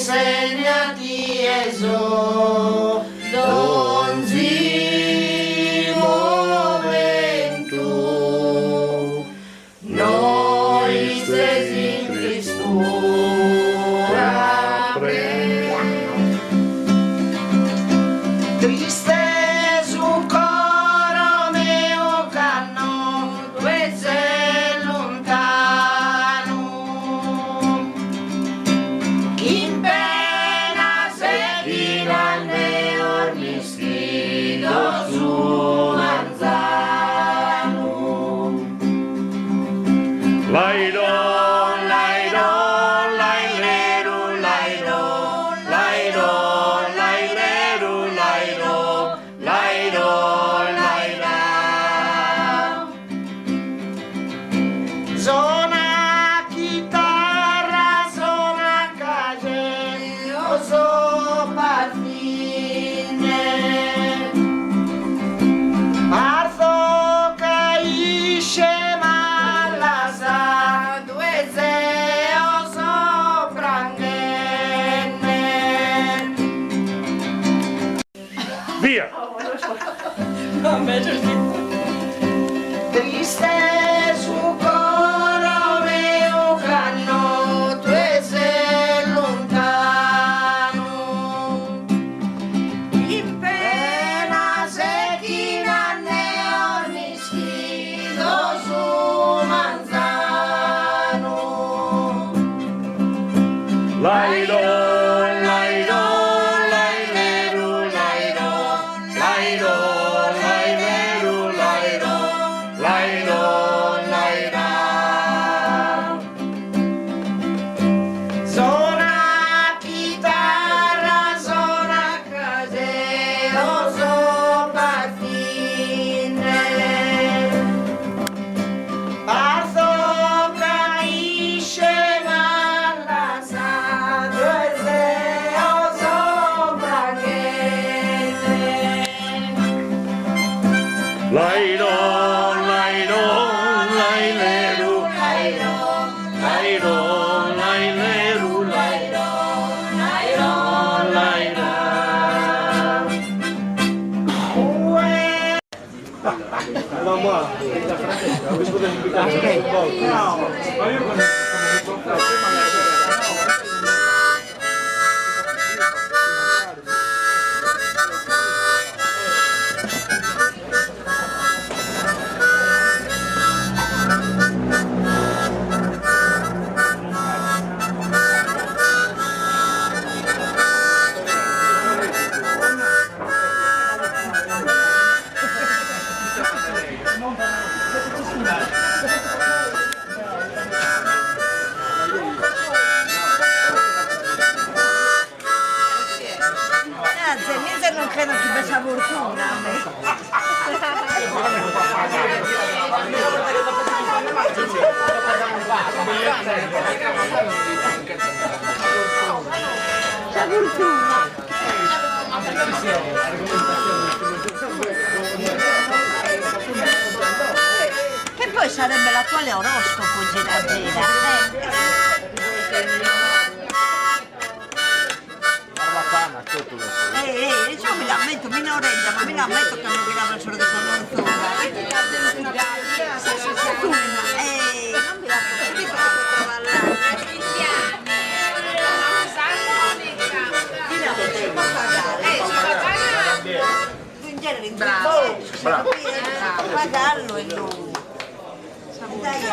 segnati eso, donzi momentu, noi stesi in Cristo triste su coro mio canno, dove sei lontano, chi in pena seguirà ne ormistido su manzano. Lairo, lairo, Lairo, lairo, lairo, lairo, lairo, lairo, laira. Zona chitarra, zona calle, oso partine. Marzo caisce malasa, due zeo soprangenne. via! Triste su coro mio canno, due sei lontano, in pena settina ne ormischido su manzano. Lairo, Lairo, lairo, lairo, lairo, lairo, lairo, lairo, laira. Zona chitarra, zona caseo, sopraffine. Marzo caisce malasa, due zeo soprangenne. lairo, lairo, laileru, Lairo, lairo, laileru, lairo, lairo, laira. Anzi, non credo che questa fortuna. La fortuna. Che poi sarebbe l'attuale oroscopo gira gira. Io mi lamento, mi noreggia, ma mi lamento che non mi lamento solo di fortuna. Non mi lamento di Bravo, pagarlo e lui. Dai,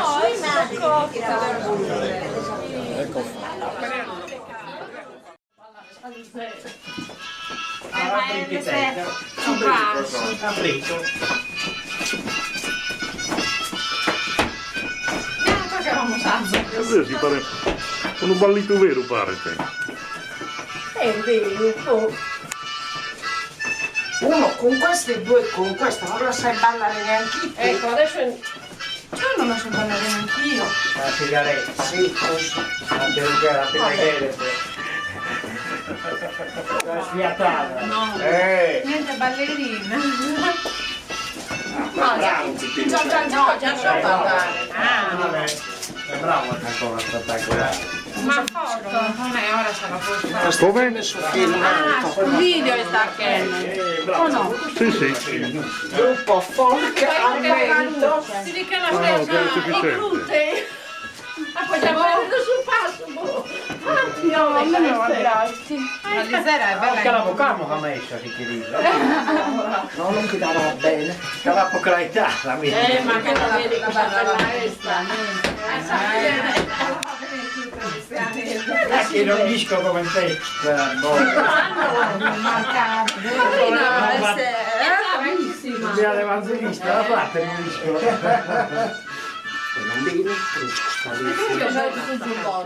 ecco. si pare un ballito vero pare te. È vero. Uno con queste due, con questa non la sai ballare neanche te. Ecco, adesso io non la so ballare neanche io. La sigaretta, Sì, così. la perché la sfiatata. No. niente ballerina. No, già so ballare. Vabbè, è bravo anche ancora spettacolare. Ma foto, non è ora Come? Su filmato. Il video sta che o no? Sì, sì. Gruppo folk aumento. Si dice la No, stessa, che è i sufficiente. glutei. Ma poi siamo venuti sul passo, boh. No, grazie. Ma di sera è Anche la bella. bocamo ha messo, si chiede. No, non ti darà bene. Che la popolarità, la mia. Ma che non vedi che bella la maestra. Che non disco come te. Bravissima. Mi ha l'evangelista, la parte non disco. Non devi mettere questa lì. Io sono tutto un po'.